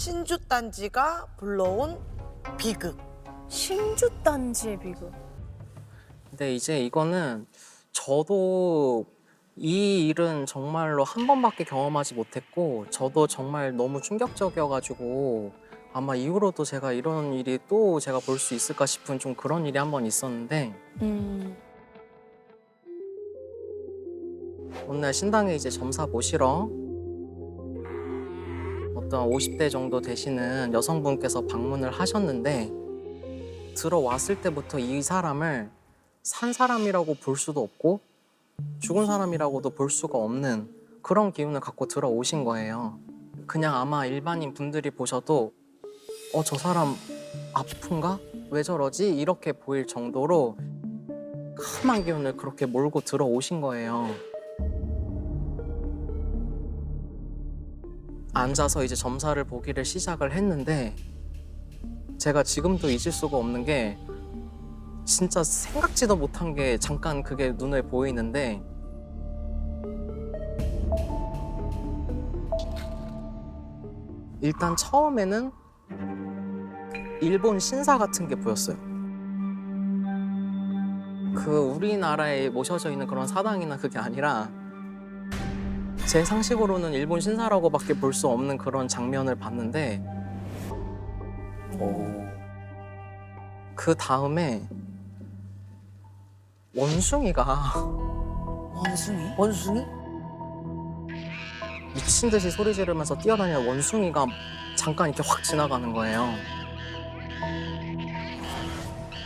신주단지가 불러온 비극. 신주단지의 비극. 근데 이제 이거는 저도 이 일은 정말로 한 번밖에 경험하지 못했고 저도 정말 너무 충격적이어가지고 아마 이후로도 제가 이런 일이 또 제가 볼 수 있을까 싶은 좀 그런 일이 한 번 있었는데 어느 날 신당에 이제 점사 모시러 어떤 50대 정도 되시는 여성분께서 방문을 하셨는데 들어왔을 때부터 이 사람을 산 사람이라고 볼 수도 없고 죽은 사람이라고도 볼 수가 없는 그런 기운을 갖고 들어오신 거예요. 그냥 아마 일반인 분들이 보셔도 저 사람 아픈가? 왜 저러지? 이렇게 보일 정도로 험한 기운을 그렇게 몰고 들어오신 거예요. 앉아서 이제 점사를 보기를 시작을 했는데 제가 지금도 잊을 수가 없는 게 진짜 생각지도 못한 게 잠깐 그게 눈에 보이는데 일단 처음에는 일본 신사 같은 게 보였어요. 그 우리나라에 모셔져 있는 그런 사당이나 그게 아니라 제 상식으로는 일본 신사라고밖에 볼 수 없는 그런 장면을 봤는데 그 다음에 원숭이가 원숭이? 원숭이? 미친 듯이 소리 지르면서 뛰어다니는 원숭이가 잠깐 이렇게 확 지나가는 거예요.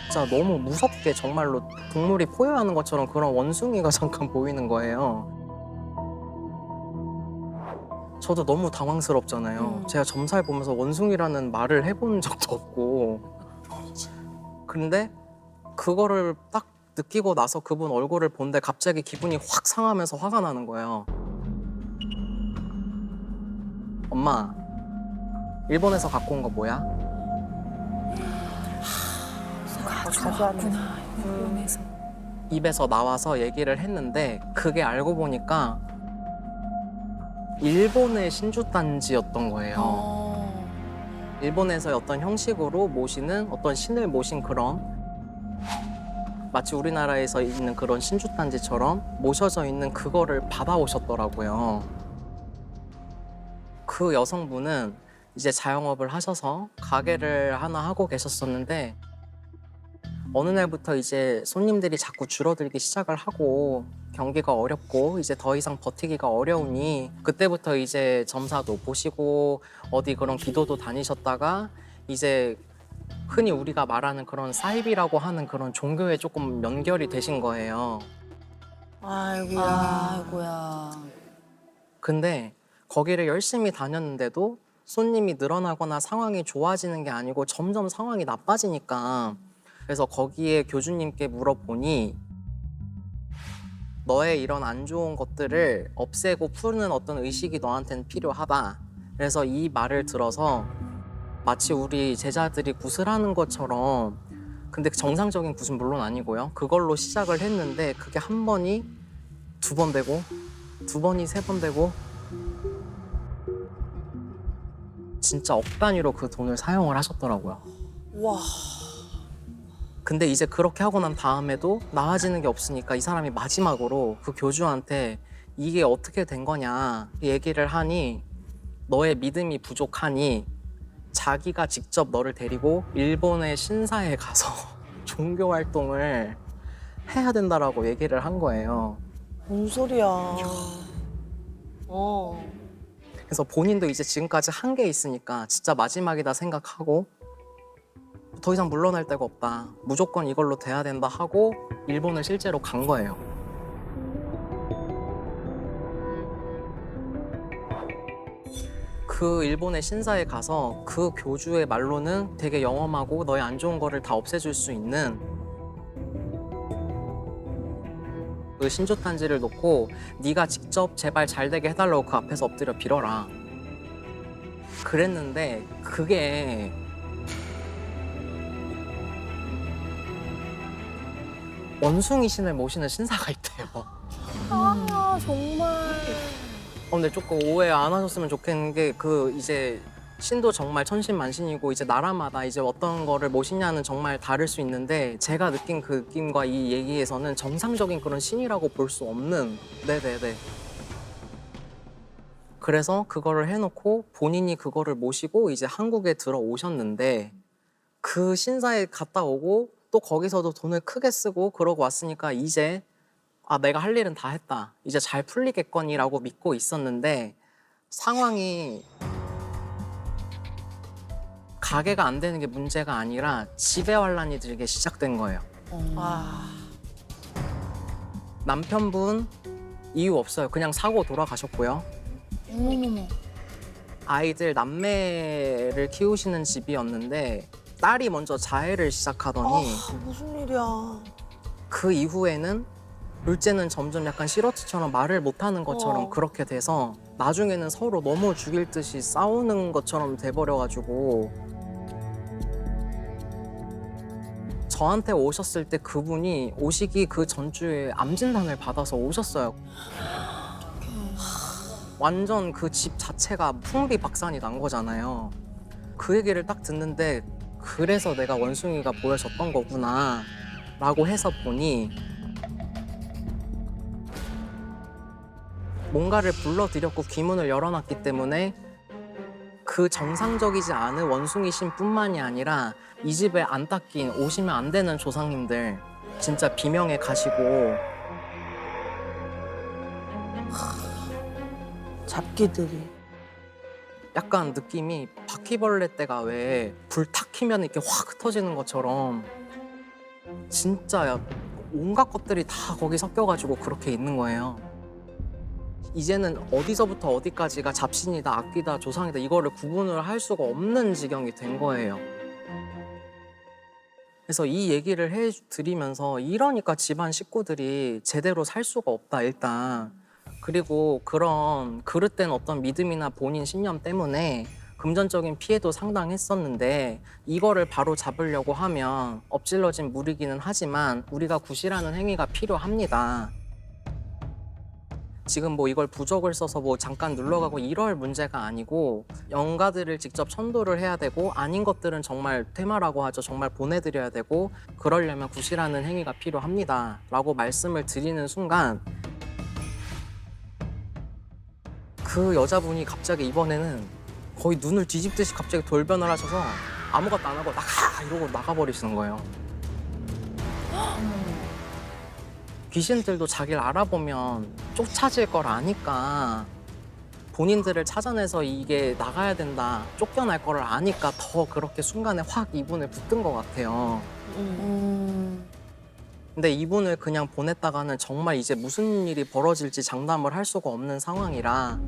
진짜 너무 무섭게 정말로 동물이 포효하는 것처럼 그런 원숭이가 잠깐 보이는 거예요. 저도 너무 당황스럽잖아요. 제가 점사를 보면서 원숭이라는 말을 해본 적도 없고. 근데 그거를 딱 느끼고 나서 그분 얼굴을 본데 갑자기 기분이 확 상하면서 화가 나는 거예요. 엄마, 일본에서 갖고 온 거 뭐야? 가져왔구나. 일본에서. 입에서 나와서 얘기를 했는데 그게 알고 보니까 일본의 신주단지였던 거예요. 일본에서의 어떤 형식으로 모시는 어떤 신을 모신 그런 마치 우리나라에서 있는 그런 신주단지처럼 모셔져 있는 그거를 받아오셨더라고요. 그 여성분은 이제 자영업을 하셔서 가게를 하나 하고 계셨었는데 어느 날부터 이제 손님들이 자꾸 줄어들기 시작을 하고 경기가 어렵고 이제 더 이상 버티기가 어려우니 그때부터 이제 점사도 보시고 어디 그런 기도도 다니셨다가 이제 흔히 우리가 말하는 그런 사이비라고 하는 그런 종교에 조금 연결이 되신 거예요. 아이고야. 아이고야. 근데 거기를 열심히 다녔는데도 손님이 늘어나거나 상황이 좋아지는 게 아니고 점점 상황이 나빠지니까 그래서 거기에 교주님께 물어보니 너의 이런 안 좋은 것들을 없애고 푸는 어떤 의식이 너한테는 필요하다. 그래서 이 말을 들어서 마치 우리 제자들이 굿을 것처럼 근데 정상적인 굿은 물론 아니고요. 그걸로 시작을 했는데 그게 한 번이 두 번 되고 두 번이 세 번 되고 진짜 억 단위로 그 돈을 사용을 하셨더라고요. 와. 근데 이제 그렇게 하고 난 다음에도 나아지는 게 없으니까 이 사람이 마지막으로 그 교주한테 이게 어떻게 된 거냐 얘기를 하니 너의 믿음이 부족하니 자기가 직접 너를 데리고 일본의 신사에 가서 종교 활동을 해야 된다라고 얘기를 한 거예요. 뭔 소리야. 그래서 본인도 이제 지금까지 한 게 있으니까 진짜 마지막이다 생각하고 더 이상 물러날 데가 없다. 무조건 이걸로 돼야 된다 하고 일본을 실제로 간 거예요. 그 일본의 신사에 가서 그 교주의 말로는 되게 영험하고 너의 안 좋은 거를 다 없애줄 수 있는 그 신주단지를 놓고 네가 직접 제발 잘 되게 해달라고 그 앞에서 엎드려 빌어라. 그랬는데 그게 원숭이 신을 모시는 신사가 있대요. 아 정말. 근데 조금 오해 안 하셨으면 좋겠는 게 그 이제 신도 정말 천신만신이고 이제 나라마다 이제 어떤 거를 모시냐는 정말 다를 수 있는데 제가 느낀 그 느낌과 이 얘기에서는 정상적인 그런 신이라고 볼 수 없는 네네네. 그래서 그거를 해놓고 본인이 그거를 모시고 이제 한국에 들어오셨는데 그 신사에 갔다 오고 또 거기서도 돈을 크게 쓰고 그러고 왔으니까 이제 아 내가 할 일은 다 했다. 이제 잘 풀리겠거니라고 믿고 있었는데 상황이 가게가 안 되는 게 문제가 아니라 지배환란이 들게 시작된 거예요. 아, 남편분 이유 없어요. 그냥 사고 돌아가셨고요. 어머머머. 아이들 남매를 키우시는 집이었는데 딸이 먼저 자해를 시작하더니 무슨 일이야. 그 이후에는 둘째는 점점 약간 시러트처럼 말을 못하는 것처럼 그렇게 돼서 나중에는 서로 너무 죽일 듯이 싸우는 것처럼 돼버려가지고 저한테 오셨을 때 그분이 오시기 그 전주에 암 진단을 받아서 오셨어요. 완전 그 집 자체가 풍비박산이 난 거잖아요. 그 얘기를 딱 듣는데 그래서 내가 원숭이가 보여졌던 거구나 라고 해서 보니 뭔가를 불러들였고 귀문을 열어놨기 때문에 그 정상적이지 않은 원숭이 신뿐만이 아니라 이 집에 안 닦인 오시면 안 되는 조상님들 진짜 비명에 가시고 잡기들이. 약간 느낌이 바퀴벌레 때가 왜 불 탁 키면 이렇게 확 흩어지는 것처럼 진짜 온갖 것들이 다 거기 섞여가지고 그렇게 있는 거예요. 이제는 어디서부터 어디까지가 잡신이다, 악귀다, 조상이다 이거를 구분을 할 수가 없는 지경이 된 거예요. 그래서 이 얘기를 해드리면서 이러니까 집안 식구들이 제대로 살 수가 없다 일단. 그리고 그런 그릇된 어떤 믿음이나 본인 신념 때문에 금전적인 피해도 상당했었는데 이거를 바로 잡으려고 하면 엎질러진 물이기는 하지만 우리가 구실하는 행위가 필요합니다. 지금 뭐 이걸 부적을 써서 뭐 잠깐 눌러가고 이럴 문제가 아니고 영가들을 직접 천도를 해야 되고 아닌 것들은 정말 퇴마라고 하죠. 정말 보내드려야 되고 그러려면 구실하는 행위가 필요합니다. 라고 말씀을 드리는 순간 그 여자분이 갑자기 이번에는 거의 눈을 뒤집듯이 갑자기 돌변을 하셔서 아무것도 안 하고 나가! 이러고 나가버리시는 거예요. 귀신들도 자기를 알아보면 쫓아질 걸 아니까 본인들을 찾아내서 이게 나가야 된다, 쫓겨날 거를 아니까 더 그렇게 순간에 확 이분을 붙든 것 같아요. 근데 이분을 그냥 보냈다가는 정말 이제 무슨 일이 벌어질지 장담을 할 수가 없는 상황이라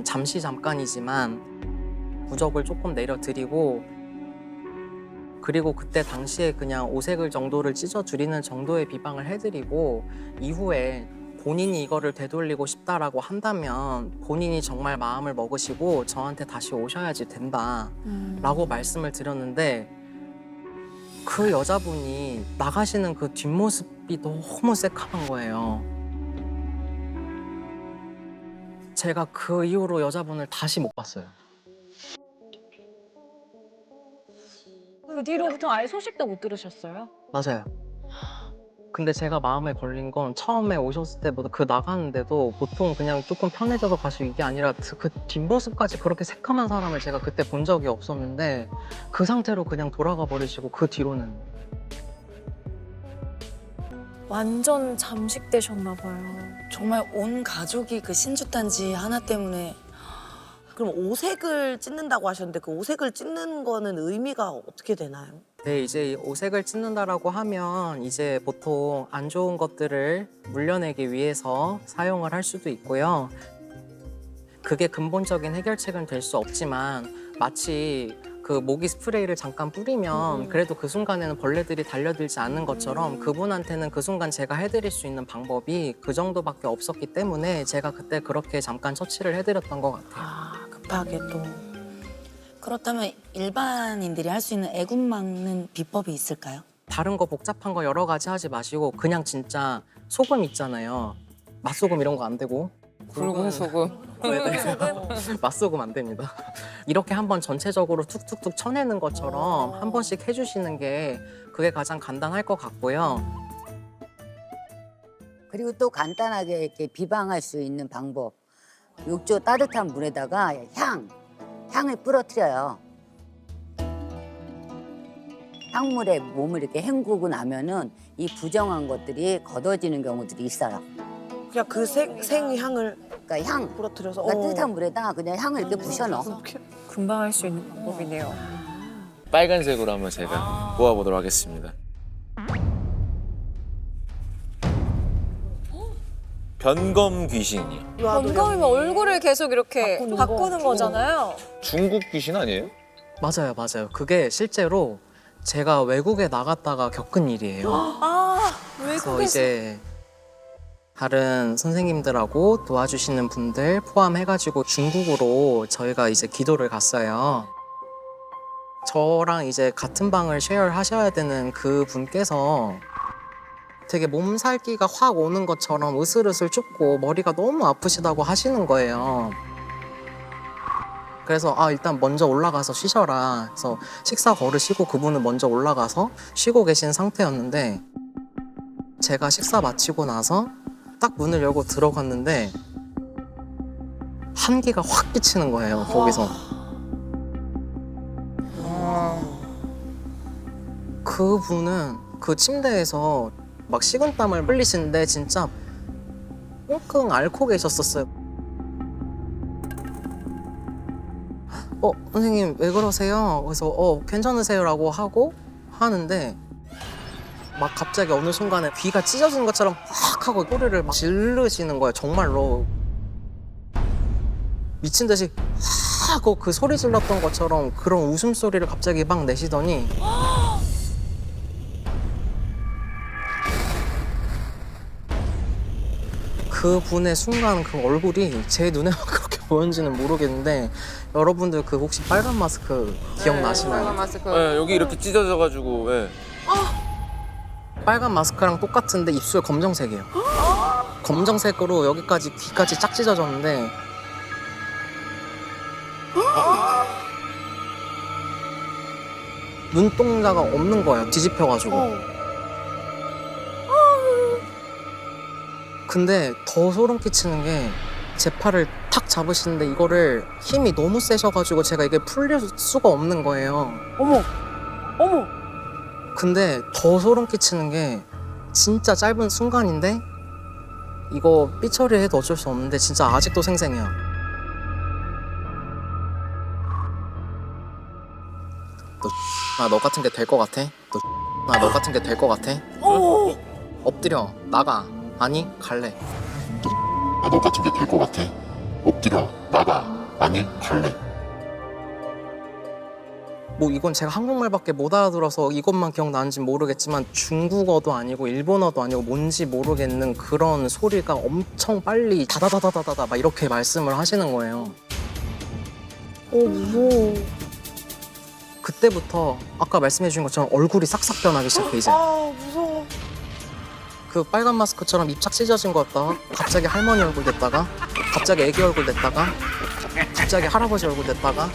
잠시 잠깐이지만 부적을 조금 내려드리고 그리고 그때 당시에 그냥 오색을 정도를 찢어드리는 정도의 비방을 해드리고 이후에 본인이 이거를 되돌리고 싶다라고 한다면 본인이 정말 마음을 먹으시고 저한테 다시 오셔야지 된다라고 말씀을 드렸는데 그 여자분이 나가시는 그 뒷모습이 너무 새카만 거예요. 제가 그 이후로 여자분을 다시 못 봤어요. 그 뒤로부터 아예 소식도 못 들으셨어요? 맞아요. 근데 제가 마음에 걸린 건 처음에 오셨을 때보다 그 나가는데도 보통 그냥 조금 편해져서 가시고 이게 아니라 그 뒷모습까지 그렇게 새카만 사람을 제가 그때 본 적이 없었는데 그 상태로 그냥 돌아가 버리시고 그 뒤로는 완전 잠식되셨나 봐요. 정말 온 가족이 그 신주단지 하나 때문에. 그럼 오색을 찢는다고 하셨는데 그 오색을 찢는 거는 의미가 어떻게 되나요? 네, 이제 오색을 찢는다라고 하면 이제 보통 안 좋은 것들을 물려내기 위해서 사용을 할 수도 있고요. 그게 근본적인 해결책은 될 수 없지만 마치 그 모기 스프레이를 잠깐 뿌리면 그래도 그 순간에는 벌레들이 달려들지 않는 것처럼 그분한테는 그 순간 제가 해드릴 수 있는 방법이 그 정도밖에 없었기 때문에 제가 그때 그렇게 잠깐 처치를 해드렸던 것 같아요. 아, 급하게 또. 그렇다면 일반인들이 할 수 있는 애군 막는 비법이 있을까요? 다른 거 복잡한 거 여러 가지 하지 마시고 그냥 진짜 소금 있잖아요. 맛소금 이런 거 안 되고 굵은 소금. 네네. 맛소금 안 됩니다. 이렇게 한번 전체적으로 툭툭툭 쳐내는 것처럼 한 번씩 해주시는 게 그게 가장 간단할 것 같고요. 그리고 또 간단하게 이렇게 비방할 수 있는 방법. 욕조 따뜻한 물에다가 향을 뿌려뜨려요. 향물에 몸을 이렇게 헹구고 나면은 이 부정한 것들이 걷어지는 경우들이 있어요. 그냥 그 생향을 그러니까 향, 부러뜨려서. 그러니까 따뜻한 물에다 그냥 향을 이렇게 부셔 넣어. 금방 할 수 있는 방법이네요. 빨간색으로 한번 제가 모아보도록 하겠습니다. 변검 귀신이요. 건강이면 얼굴을 계속 이렇게 바꾸는 거잖아요. 중국 귀신 아니에요? 맞아요, 맞아요. 그게 실제로 제가 외국에 나갔다가 겪은 일이에요. 아, 그래서 외국에서. 이제 다른 선생님들하고 도와주시는 분들 포함해가지고 중국으로 저희가 이제 기도를 갔어요. 저랑 이제 같은 방을 쉐어를 하셔야 되는 그 분께서 되게 몸살기가 확 오는 것처럼 으슬으슬 춥고 머리가 너무 아프시다고 하시는 거예요. 그래서 일단 먼저 올라가서 쉬셔라. 그래서 식사 거르시고 그분은 먼저 올라가서 쉬고 계신 상태였는데 제가 식사 마치고 나서 딱 문을 열고 들어갔는데 한기가 확 끼치는 거예요, 거기서. 그분은 그 침대에서 막 식은땀을 흘리시는데 진짜 끙끙 앓고 계셨었어요. 선생님 왜 그러세요? 그래서 괜찮으세요라고 하고 하는데 막 갑자기 어느 순간에 귀가 찢어지는 것처럼 확 하고 소리를 막 지르시는 거예요. 정말로 미친 듯이 확 하고 그 소리 질렀던 것처럼 그런 웃음소리를 갑자기 막 내시더니 그 분의 순간 그 얼굴이 제 눈에만 그렇게 보였는지는 모르겠는데 여러분들 그 혹시 빨간 마스크 기억나시나요? 네, 여기 이렇게 찢어져가지고. 네. 빨간 마스크랑 똑같은데 입술 검정색이에요. 검정색으로 여기까지 귀까지 쫙 찢어졌는데 눈동자가 없는 거예요. 뒤집혀가지고. 근데 더 소름 끼치는 게 제 팔을 탁 잡으시는데 이거를 힘이 너무 세셔가지고 제가 이게 풀릴 수가 없는 거예요. 어머. 근데 더 소름 끼치는 게 진짜 짧은 순간인데 이거 삐처리해도 어쩔 수 없는데 진짜 아직도 생생해요. 너 같은 게 될 것 같아? 너 같은 게 될 것 같아? 엎드려 나가. 아니 갈래. 너 같은 게 될 것 같아. 엎드려 나가. 아니 갈래. 뭐 이건 제가 한국말밖에 못 알아들어서 이것만 기억나는지 모르겠지만 중국어도 아니고 일본어도 아니고 뭔지 모르겠는 그런 소리가 엄청 빨리 다다다다다다 막 이렇게 말씀을 하시는 거예요. 무서워. 그때부터 아까 말씀해 주신 것처럼 얼굴이 싹싹 변하기 시작해 이제. 무서워. 그 빨간 마스크처럼 입 착 찢어진 거였다가 갑자기 할머니 얼굴 됐다가 갑자기 애기 얼굴 됐다가 갑자기 할아버지 얼굴 됐다가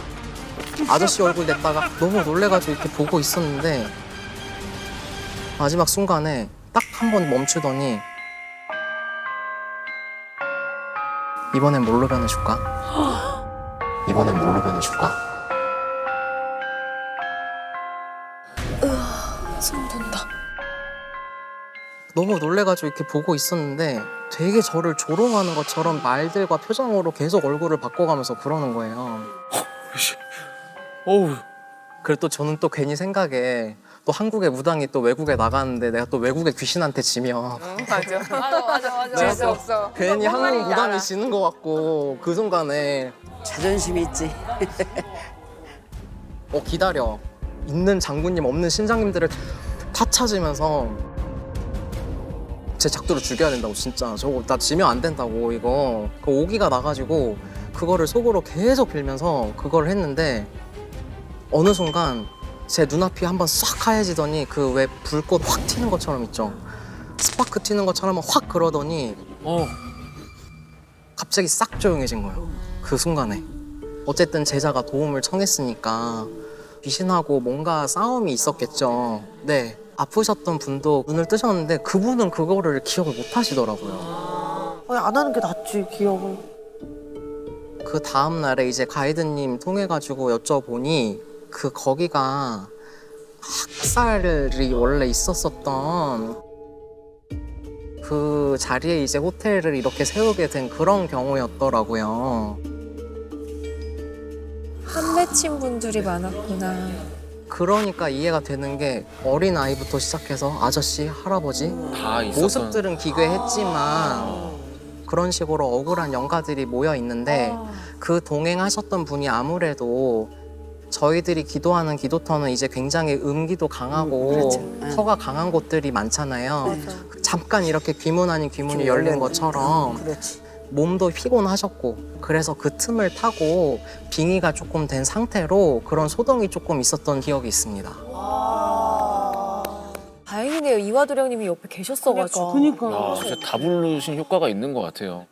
아저씨 얼굴 됐다가 너무 놀래가지고 이렇게 보고 있었는데 마지막 순간에 딱 한 번 멈추더니 이번엔 뭘로 변해줄까? 이번엔 뭘로 변해줄까? 소름 돋는다. 너무 놀래가지고 이렇게 보고 있었는데 되게 저를 조롱하는 것처럼 말들과 표정으로 계속 얼굴을 바꿔가면서 그러는 거예요. 어우. 그리고 또 저는 또 괜히 생각에 또 한국의 무당이 또 외국에 나가는데 내가 또 외국의 귀신한테 지면 맞아. 수 없어. 괜히 한국 무당이 지는 것 같고 그 순간에 자존심이 있지. 기다려. 있는 장군님 없는 신장님들을 다 찾으면서 제 작두를 죽여야 된다고 진짜 저거 나 지면 안 된다고 이거 그 오기가 나가지고 그거를 속으로 계속 빌면서 그걸 했는데 어느 순간 제 눈앞이 한번 싹 하얘지더니 그 왜 불꽃 확 튀는 것처럼 있죠 스파크 튀는 것처럼 확 그러더니 갑자기 싹 조용해진 거예요. 그 순간에. 어쨌든 제자가 도움을 청했으니까 귀신하고 뭔가 싸움이 있었겠죠. 네. 아프셨던 분도 눈을 뜨셨는데 그분은 그거를 기억을 못 하시더라고요. 안 하는 게 낫지, 기억을. 그 다음 날에 이제 가이드님 통해가지고 여쭤보니 거기가 학살이 원래 있었었던 그 자리에 이제 호텔을 이렇게 세우게 된 그런 경우였더라고요. 판매친 분들이 많았구나. 그러니까 이해가 되는 게 어린 아이부터 시작해서 아저씨, 할아버지 다 있었던. 모습들은 기괴했지만 그런 식으로 억울한 영가들이 모여 있는데 그 동행하셨던 분이 아무래도 저희들이 기도하는 기도터는 이제 굉장히 음기도 강하고 터가 강한 곳들이 많잖아요. 잠깐 이렇게 귀문 아닌 귀문이 열린 것처럼 그렇지. 몸도 피곤하셨고 그래서 그 틈을 타고 빙의가 조금 된 상태로 그런 소동이 조금 있었던 기억이 있습니다. 다행이네요. 이화도령님이 옆에 계셨어가지고. 그러니까. 야, 진짜 다 부르신 효과가 있는 것 같아요.